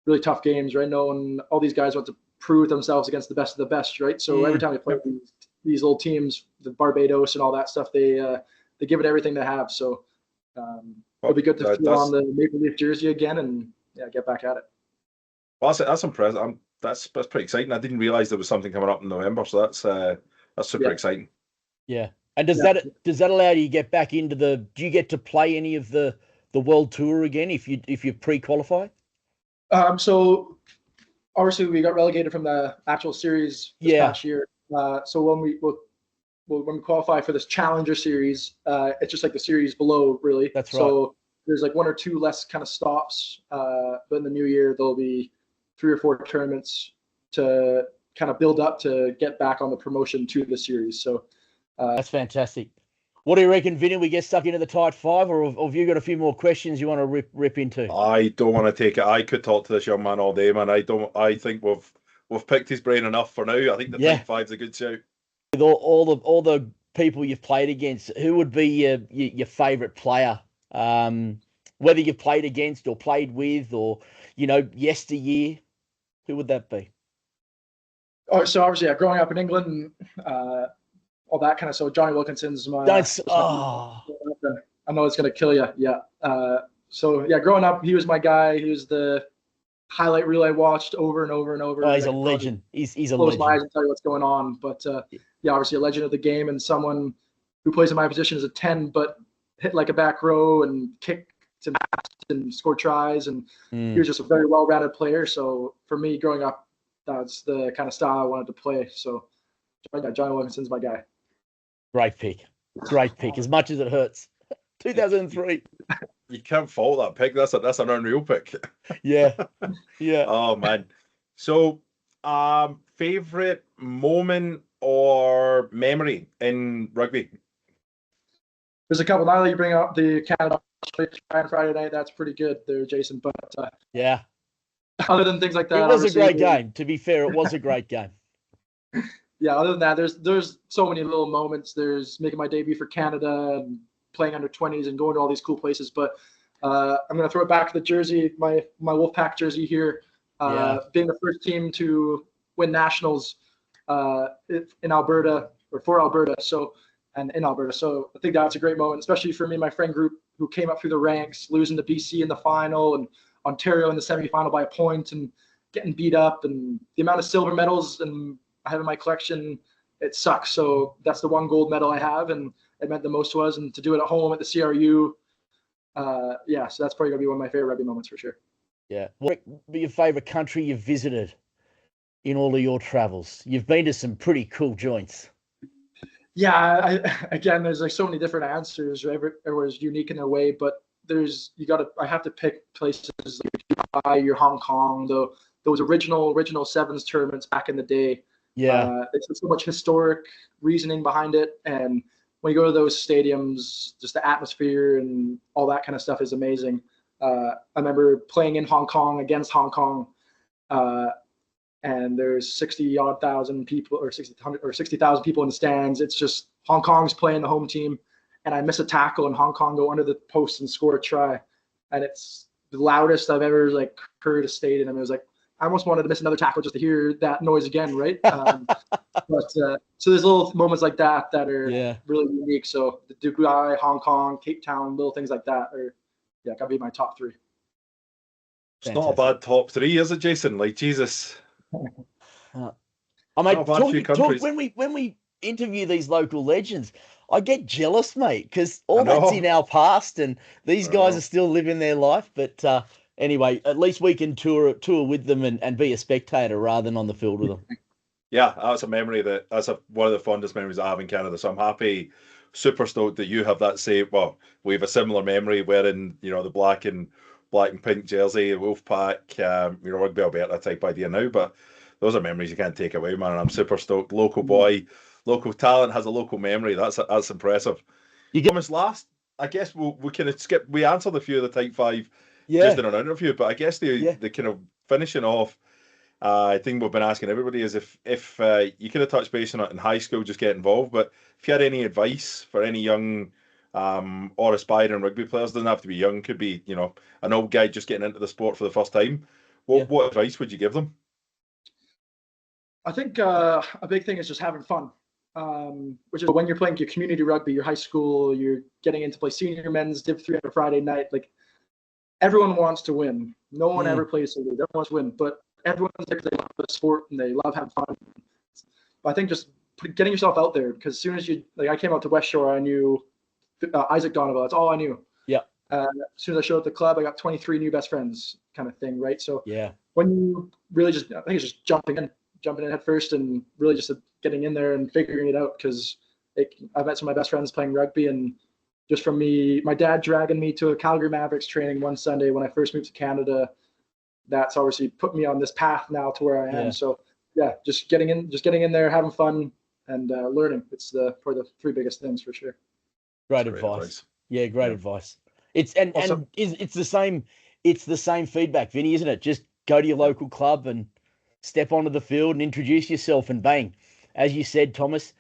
really tough games, right? And all these guys want to prove themselves against the best of the best, right? So every time we play these little teams, the Barbados and all that stuff, they give it everything they have. So it'll be good to feel on the Maple Leaf jersey again and get back at it. Well, that's impressive. That's pretty exciting. I didn't realize there was something coming up in November, so that's super exciting. Yeah. And does that allow you to get back into do you get to play any of the World Tour again if you pre-qualify? So obviously we got relegated from the actual series this past year. So when we qualify for this Challenger Series, it's just like the series below, really. That's right. So there's like 1 or 2 less kind of stops, but in the new year there'll be 3 or 4 tournaments to kind of build up to get back on the promotion to the series. So that's fantastic. What do you reckon, Vinnie? We get stuck into the tight 5, or have you got a few more questions you want to rip into? I don't want to take it. I could talk to this young man all day, man. I think we've picked his brain enough for now. I think the tight 5's a good shout. With all the people you've played against, who would be your favourite player? Whether you've played against or played with, or yesteryear, who would that be? Oh, so obviously, growing up in England, all that kind of. So Johnny Wilkinson's my. I know it's gonna kill you. Yeah. So growing up, he was my guy. He was the highlight reel I watched over and over and over. Oh, he's I a could probably legend. He's a close my eyes legend. and tell you what's going on. But yeah, obviously a legend of the game and someone who plays in my position as a 10, but hit like a back row and kicked and scored tries. And he was just a very well-rounded player. So for me growing up, that's the kind of style I wanted to play. So John Wilkinson's my guy. Great pick. Great pick. As much as it hurts. 2003. You can't fault that pick. That's an unreal pick. Yeah. Yeah. Oh man. So, favorite moment or memory in rugby? There's a couple. Now that you bring up the Canada on Friday night, that's pretty good there, Jason. But Yeah. other than things like that, It was a great game. To be fair, it was a great game. Yeah, other than that, there's so many little moments. There's making my debut for Canada and playing under 20s and going to all these cool places. But I'm going to throw it back to the jersey, my Wolfpack jersey here. Being the first team to win nationals in Alberta or for Alberta. So and in Alberta. So I think that's a great moment, especially for me and my friend group who came up through the ranks, losing to BC in the final and Ontario in the semifinal by a point and getting beat up, and the amount of silver medals and I have in my collection, it sucks. So that's the one gold medal I have, and it meant the most to us. And to do it at home at the CRU, yeah, so that's probably gonna be one of my favorite rugby moments for sure. Yeah. What would be your favorite country you've visited in all of your travels? You've been to some pretty cool joints. Yeah, again, there's like so many different answers. Everyone's unique in their way, but I have to pick places like Dubai, your Hong Kong, those original sevens tournaments back in the day. Yeah. It's so much historic reasoning behind it, and when you go to those stadiums, just the atmosphere and all that kind of stuff is amazing. I remember playing in Hong Kong against Hong Kong, and there's 60-odd thousand people or 60,000 people in the stands. It's just Hong Kong's playing the home team, and I miss a tackle and Hong Kong go under the post and score a try, and it's the loudest I've ever like heard a stadium. And it was like I almost wanted to miss another tackle just to hear that noise again, right? But so there's little moments like that are really unique. So the Dubai, Hong Kong, Cape Town, little things like that are gotta be my top three. It's not a bad top three, is it, Jason? Like Jesus. I mean, when we interview these local legends, I get jealous, mate, because all that's in our past, and these guys are still living their life. But anyway, at least we can tour with them and be a spectator rather than on the field with them. Yeah, that's a memory that's one of the fondest memories I have in Canada. So I'm happy, super stoked that you have that same. Well, we have a similar memory wearing the black and pink jersey, Wolfpack, Rugby Alberta type idea now, but those are memories you can't take away, man. And I'm super stoked. Local boy, local talent has a local memory. That's impressive. Thomas, last, I guess we kind of skip. We answered a few of the type five just in an interview, but I guess the kind of finishing off. I think we've been asking everybody is if you could have touched base on it in high school, just get involved. But if you had any advice for any young or aspiring rugby players, doesn't have to be young, could be an old guy just getting into the sport for the first time. What advice would you give them? I think a big thing is just having fun, which is when you're playing your community rugby, your high school, you're getting into play senior men's Div 3 on a Friday night. Like everyone wants to win. No one ever plays so good. Everyone wants to win, but everyone's there because they love the sport and they love having fun. But I think just getting yourself out there, because as soon as I came out to West Shore, I knew Isaac Donovan. That's all I knew. Yeah. As soon as I showed up at the club, I got 23 new best friends, kind of thing, right? So when you really I think it's just jumping in head first and really just getting in there and figuring it out, because I met some of my best friends playing rugby, and just from me, my dad dragging me to a Calgary Mavericks training one Sunday when I first moved to Canada, that's obviously put me on this path now to where I am. So just getting in there, having fun, and learning. It's probably the three biggest things for sure. Great advice. Yeah, great advice. It's the same feedback, Vinny, isn't it? Just go to your local club and step onto the field and introduce yourself, and bang, as you said, Thomas,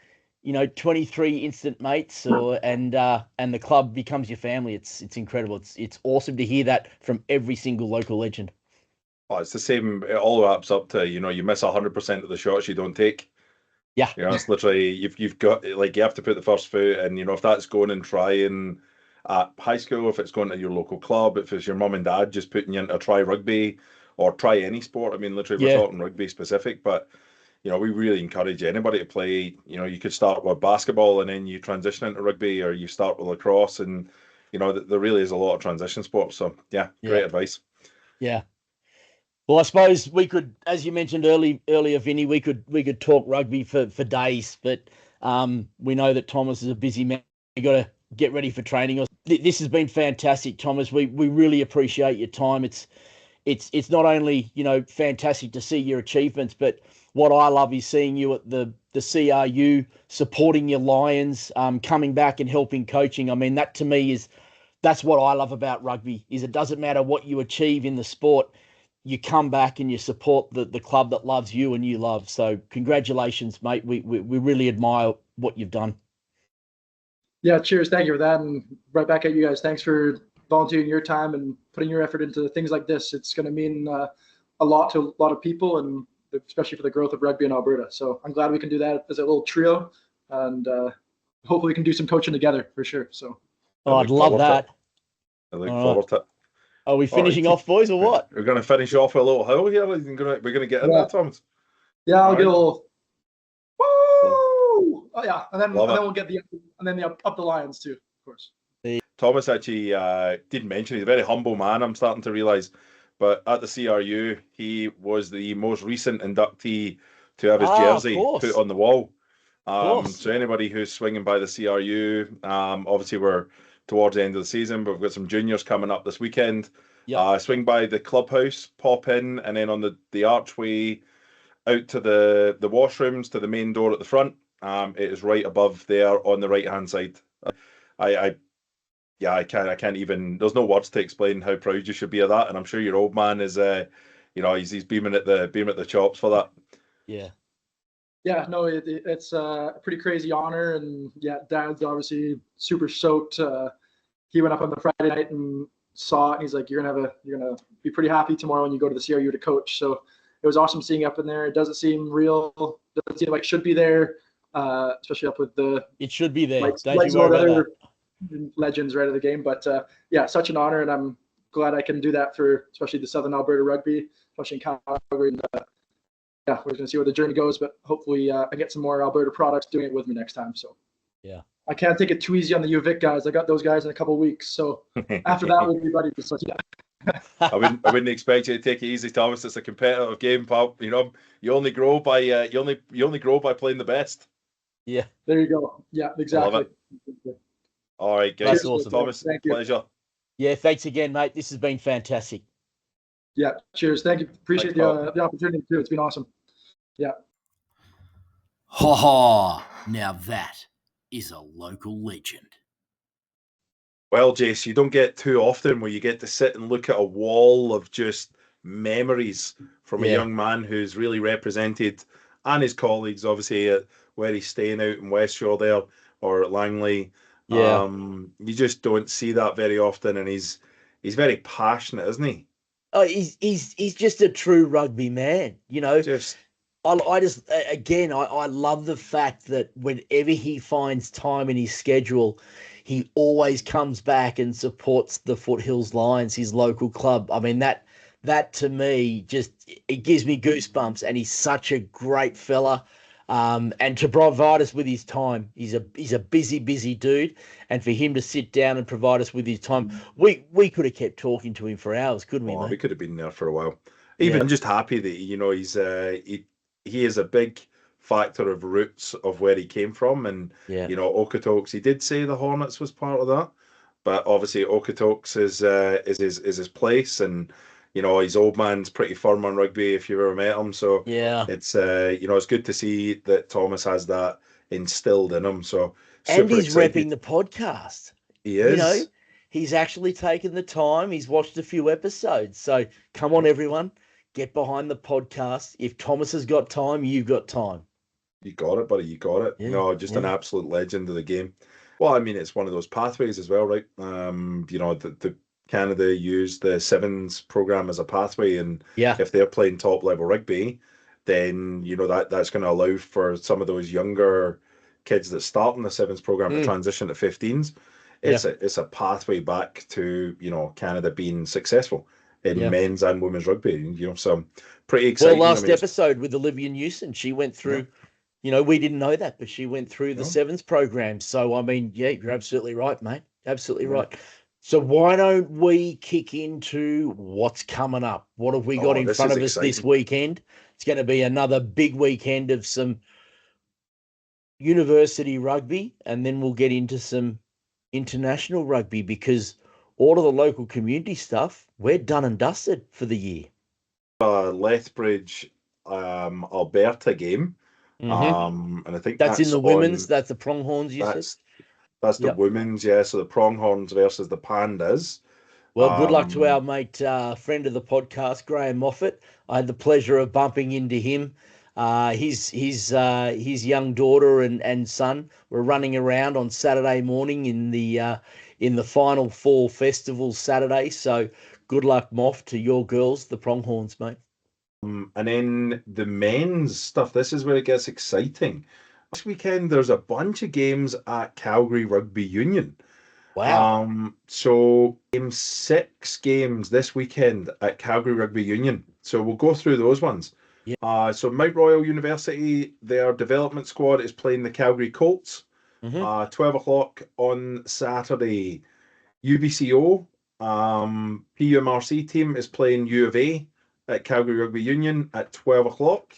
23 instant mates, and the club becomes your family. It's incredible. It's awesome to hear that from every single local legend. Oh, it's the same. It all wraps up to you miss 100% of the shots you don't take. Yeah, it's literally you've got you have to put the first foot, and if that's going and trying at high school, if it's going to your local club, if it's your mum and dad just putting you into a try rugby, or try any sport. I mean, literally, we're Yeah. talking rugby specific, but we really encourage anybody to play. You could start with basketball and then you transition into rugby, or you start with lacrosse, and there really is a lot of transition sports. So yeah, great advice. Yeah. Well, I suppose we could, as you mentioned earlier, Vinny, we could talk rugby for days, but we know that Thomas is a busy man. You got to get ready for training. This has been fantastic, Thomas. We really appreciate your time. It's not only fantastic to see your achievements, but what I love is seeing you at the CRU, supporting your Lions, coming back and helping coaching. I mean, that to me that's what I love about rugby. Is it doesn't matter what you achieve in the sport, you come back and you support the club that loves you and you love. So congratulations, mate. We really admire what you've done. Yeah, cheers. Thank you for that. And right back at you guys. Thanks for volunteering your time and putting your effort into things like this. It's going to mean a lot to a lot of people, and especially for the growth of rugby in Alberta. So I'm glad we can do that as a little trio, and hopefully we can do some coaching together for sure. So I'd love that. I look forward to it. Are we finishing off, boys, or what? We're going to finish off with a little howl here. We're going to get in there, Thomas. Yeah, I'll get a little. Woo! Oh yeah, and then we'll get up the Lions too, of course. Thomas actually didn't mention he's a very humble man, I'm starting to realise. But at the CRU, he was the most recent inductee to have his jersey put on the wall. So anybody who's swinging by the CRU, obviously we're towards the end of the season, but we've got some juniors coming up this weekend. Swing by the clubhouse, pop in, and then on the archway out to the washrooms, to the main door at the front. It is right above there on the right hand side. I can't even. There's no words to explain how proud you should be of that, and I'm sure your old man is. He's beaming at the chops for that. Yeah. Yeah, no, it's a pretty crazy honor, and yeah, Dad's obviously super stoked. He went up on the Friday night and saw it, and he's like, "You're gonna be pretty happy tomorrow when you go to the CRU to coach." So it was awesome seeing up in there. It doesn't seem real. Doesn't seem like it should be there, especially up with the. It should be there. Don't you worry about that. Legends right of the game, but yeah, such an honor, and I'm glad I can do that for especially the Southern Alberta rugby, especially in Calgary. And, yeah, we're going to see where the journey goes, but hopefully I get some more Alberta products doing it with me next time. So yeah, I can't take it too easy on the UVic guys. I got those guys in a couple of weeks, so after that we'll be ready. So yeah. I wouldn't expect you to take it easy, Thomas. It's a competitive game, pal. You only grow by you only grow by playing the best. Yeah, there you go. Yeah, exactly. I love it. All right, guys. That's awesome. Thomas, thank you. Pleasure. Yeah, thanks again, mate. This has been fantastic. Yeah, cheers. Thank you. Appreciate the opportunity too. It's been awesome. Yeah. Ha ha! Now that is a local legend. Well, Jace, you don't get too often where you get to sit and look at a wall of just memories from a young man who's really represented, and his colleagues, obviously, at where he's staying out in West Shore there or at Langley. Yeah. You just don't see that very often, and he's very passionate, isn't he? Oh, he's just a true rugby man, I just, again, I love the fact that whenever he finds time in his schedule, he always comes back and supports the Foothills Lions, his local club. I mean, that to me, it gives me goosebumps, and he's such a great fella. And to provide us with his time, he's a busy dude, and for him to sit down and provide us with his time, we could have kept talking to him for hours, couldn't we, mate? We could have been there for a while. I'm just happy that he is a big factor of roots of where he came from, and Okotoks. He did say the Hornets was part of that, but obviously Okotoks is his place, and his old man's pretty firm on rugby if you've ever met him. So it's it's good to see that Thomas has that instilled in him. So and he's repping the podcast. He is. He's actually taken the time. He's watched a few episodes. So come on, everyone. Get behind the podcast. If Thomas has got time, you've got time. You got it, buddy. You got it. Yeah, an absolute legend of the game. Well, I mean, it's one of those pathways as well, right? The Canada used the Sevens program as a pathway, and if they're playing top level rugby, then that's going to allow for some of those younger kids that start in the Sevens program to transition to 15s. It's a pathway back to Canada being successful. in men's and women's rugby. You know, so pretty exciting. Well, last episode with Olivia Newson, she went through. You know, we didn't know that, but she went through the sevens program. So, I mean, yeah, you're absolutely right, mate. Absolutely right. So why don't we kick into what's coming up? What have we got in front of us this weekend? It's going to be another big weekend of some university rugby, and then we'll get into some international rugby because all of the local community stuff, we're done and dusted for the year. Lethbridge, Alberta game. And I think that's in the women's. That's the Pronghorns. That's the women's. Yeah. So the Pronghorns versus the Pandas. Well, good luck to our mate, friend of the podcast, Graham Moffat. I had the pleasure of bumping into him. His young daughter and son were running around on Saturday morning in the Final Four Festival Saturday. So good luck, Moff, to your girls, the Pronghorns, mate. And then the men's stuff, this is where it gets exciting. This weekend, there's a bunch of games at Calgary Rugby Union. Wow. So 6 games this weekend at Calgary Rugby Union. So we'll go through those ones. Yeah. So Mount Royal University, their development squad is playing the Calgary Colts. 12 o'clock on Saturday. UBCO, PUMRC team is playing U of A at Calgary Rugby Union at 12 o'clock.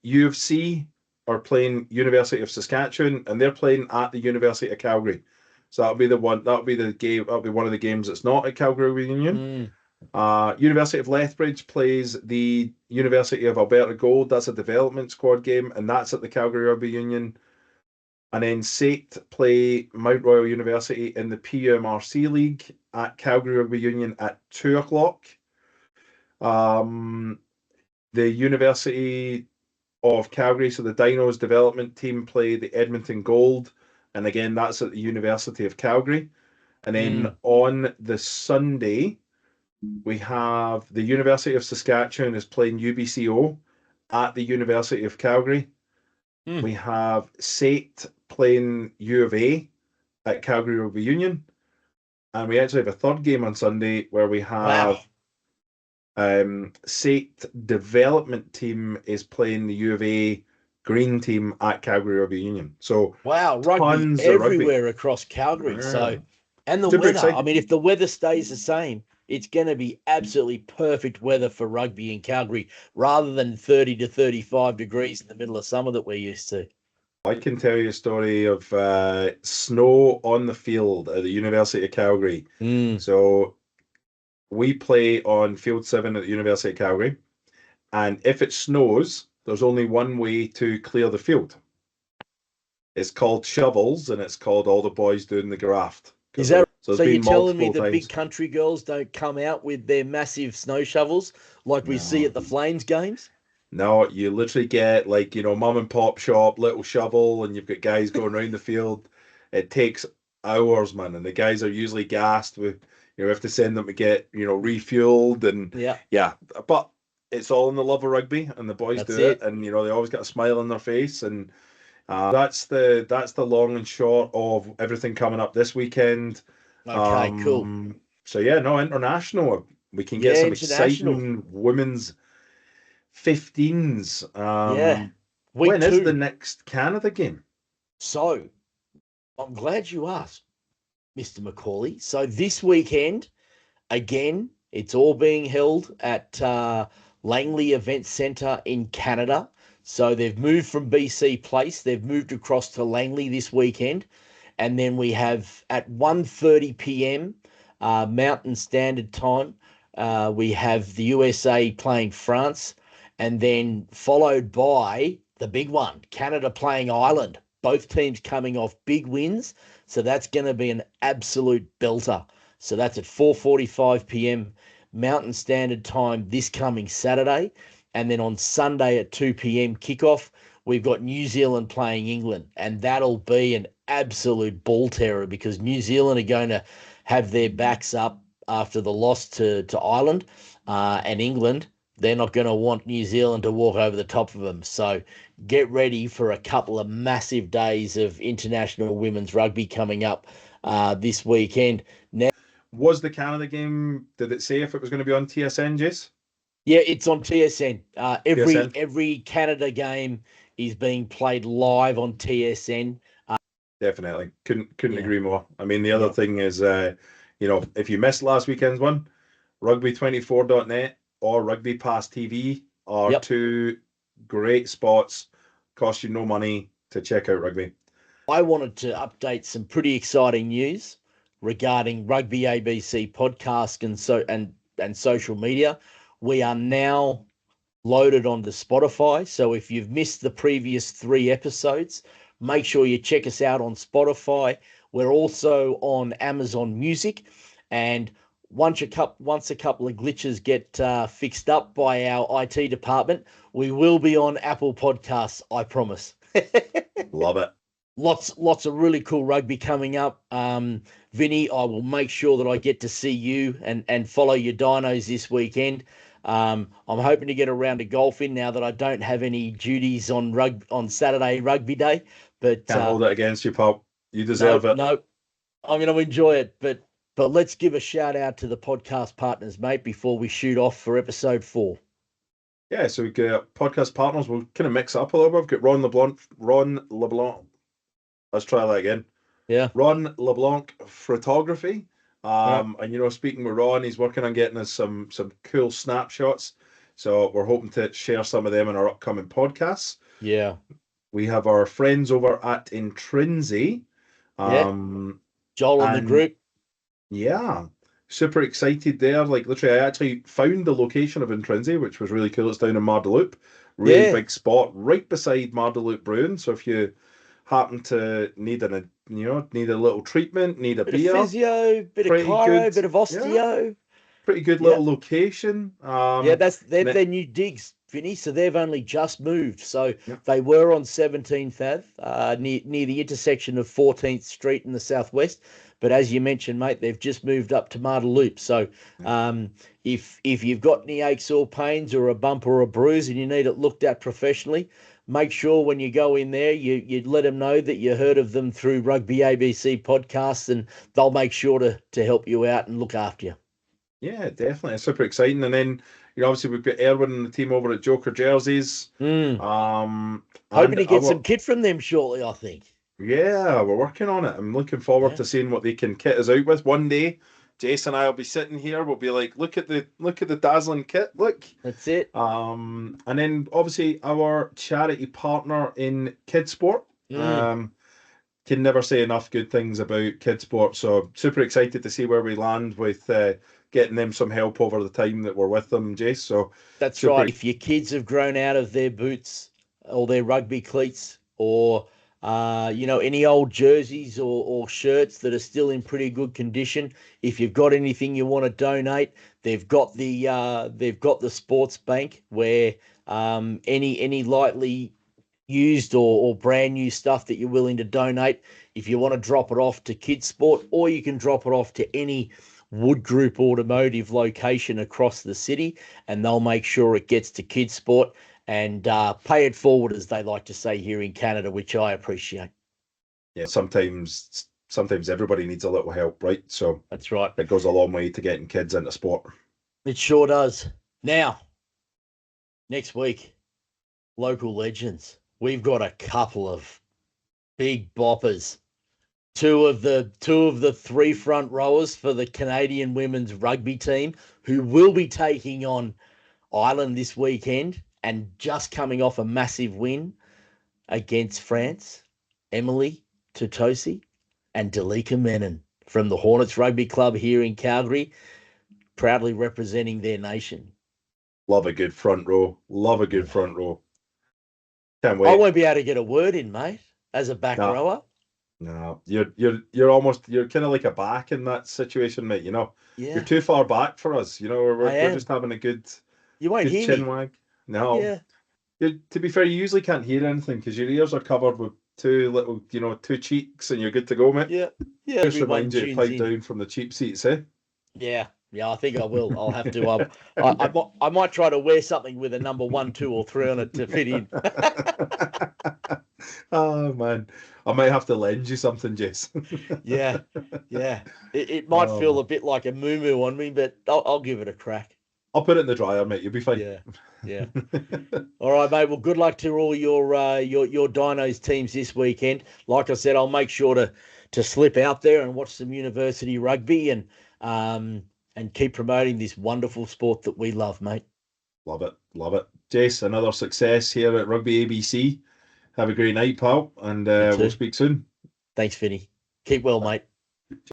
U of C are playing University of Saskatchewan, and they're playing at the University of Calgary. So that'll be the one. That'll be the game. That'll be one of the games that's not at Calgary Rugby Union. University of Lethbridge plays the University of Alberta Gold. That's a development squad game, and that's at the Calgary Rugby Union. And then SAIT play Mount Royal University in the PUMRC League at Calgary Rugby Union at 2 o'clock. The University of Calgary, so the Dinos development team play the Edmonton Gold. And again, that's at the University of Calgary. And then on the Sunday, we have the University of Saskatchewan is playing UBCO at the University of Calgary. We have SAIT playing U of A at Calgary Rugby Union. And we actually have a third game on Sunday where we have SAIT development team is playing the U of A green team at Calgary Rugby Union. So rugby everywhere across Calgary. Yeah. So, and the Super weather. exciting. I mean, if the weather stays the same, it's going to be absolutely perfect weather for rugby in Calgary, rather than 30 to 35 degrees in the middle of summer that we're used to. I can tell you a story of snow on the field at the University of Calgary. So we play on Field 7 at the University of Calgary. And if it snows, there's only one way to clear the field. It's called shovels, and it's called all the boys doing the graft. Is that so? You're telling me the big country girls don't come out with their massive snow shovels like we see at the Flames games? No, you literally get mum and pop shop, little shovel, and you've got guys going around the field. It takes hours, man, and the guys are usually gassed with, we have to send them to get, refueled and but it's all in the love of rugby, and the boys do it, and they always got a smile on their face, and that's the long and short of everything coming up this weekend. Okay, cool. So international. We can get some exciting women's 15s. When is the next Canada game? So, I'm glad you asked, Mr. McCauley. So this weekend, again, it's all being held at Langley Event Centre in Canada. So they've moved from BC Place. They've moved across to Langley this weekend. And then we have at 1:30 p.m. Mountain Standard Time, we have the USA playing France. And then followed by the big one, Canada playing Ireland. Both teams coming off big wins. So that's going to be an absolute belter. So that's at 4:45 p.m. Mountain Standard Time this coming Saturday. And then on Sunday at 2 p.m. kickoff, we've got New Zealand playing England. And that'll be an absolute ball terror because New Zealand are going to have their backs up after the loss to Ireland. And England, they're not going to want New Zealand to walk over the top of them. So get ready for a couple of massive days of international women's rugby coming up this weekend. Now, Was the Canada game, did it say if it was going to be on TSN, Jace? Yeah, it's on TSN. TSN? Every Canada game is being played live on TSN. Definitely. Couldn't Yeah. agree more. I mean, the other thing is, if you missed last weekend's one, rugby24.net or Rugby Pass TV are two great spots, cost you no money to check out rugby. I wanted to update some pretty exciting news regarding Rugby ABC podcast and social media. We are now loaded onto Spotify. So if you've missed the previous 3 episodes, make sure you check us out on Spotify. We're also on Amazon Music. And once a couple of glitches get fixed up by our IT department, we will be on Apple Podcasts, I promise. Love it. Lots of really cool rugby coming up. Vinny, I will make sure that I get to see you and follow your dinos this weekend. I'm hoping to get around to golfing now that I don't have any duties on Saturday rugby day. But can't hold it against you, pal. You deserve it. No, I'm going to enjoy it. But let's give a shout out to the podcast partners, mate, before we shoot off for episode 4. Yeah, so we've got podcast partners. We'll kind of mix up a little bit. We've got Ron LeBlanc. Let's try that again. Yeah. Ron LeBlanc Photography. And speaking with Ron, he's working on getting us some cool snapshots. So we're hoping to share some of them in our upcoming podcasts. Yeah. We have our friends over at Intrinsi. Joel and the group. Yeah. Super excited there. Like literally, I actually found the location of Intrinsi, which was really cool. It's down in Mardeloop. Really big spot right beside Mardeloop Brewing. So if you happen to need a little treatment, need a beer, physio, bit of chiro, bit of osteo. Pretty good little location. They're new digs, Vinny. So they've only just moved. So they were on 17th Ave, near the intersection of 14th Street in the southwest. But as you mentioned, mate, they've just moved up to Mardeloop. So if you've got any aches or pains or a bump or a bruise and you need it looked at professionally, make sure when you go in there, you let them know that you heard of them through Rugby ABC podcasts, and they'll make sure to help you out and look after you. Yeah, definitely. It's super exciting. And then, obviously we've got Erwin and the team over at Joker Jerseys. Hoping to get some kit from them shortly, I think. Yeah, we're working on it. I'm looking forward to seeing what they can kit us out with. One day, Jason and I will be sitting here. We'll be like, look at the dazzling kit. Look, that's it. And then obviously our charity partner in Kid Sport. Can never say enough good things about Kid Sport. So super excited to see where we land with getting them some help over the time that we're with them, Jace. So that's right. If your kids have grown out of their boots or their rugby cleats or any old jerseys or shirts that are still in pretty good condition, if you've got anything you want to donate, they've got the sports bank where any lightly used or brand new stuff that you're willing to donate, if you want to drop it off to Kid Sport, or you can drop it off to any Wood Group automotive location across the city, and they'll make sure it gets to Kid Sport and pay it forward, as they like to say here in Canada, which I appreciate. Yeah, sometimes everybody needs a little help, right? So that's right. It goes a long way to getting kids into sport. It sure does. Now, next week, local legends. We've got a couple of big boppers. Two of the 3 front rowers for the Canadian women's rugby team, who will be taking on Ireland this weekend and just coming off a massive win against France. Emily Tutosi and Delika Menon from the Hornets Rugby Club here in Calgary, proudly representing their nation. Love a good front row. Can't wait. I won't be able to get a word in, mate, as a back rower. No, you're kind of like a back in that situation, mate. You're too far back for us. We're just having a good. You won't hear chin me. Wag. No. Yeah. To be fair, you usually can't hear anything because your ears are covered with two cheeks, and you're good to go, mate. Yeah. Just remind you to pipe down from the cheap seats, eh? Yeah, I think I will. I'll have to. I might try to wear something with a number 1, 2, or 3 on it to fit in. Oh man, I might have to lend you something, Jess. Yeah. It might feel a bit like a moo on me, but I'll give it a crack. I'll put it in the dryer, mate. You'll be fine. Yeah. All right, mate. Well, good luck to all your Dinos teams this weekend. Like I said, I'll make sure to slip out there and watch some university rugby and keep promoting this wonderful sport that we love, mate. Love it. Jess, another success here at Rugby ABC. Have a great night, pal, and we'll speak soon. Thanks, Vinny. Keep well, mate.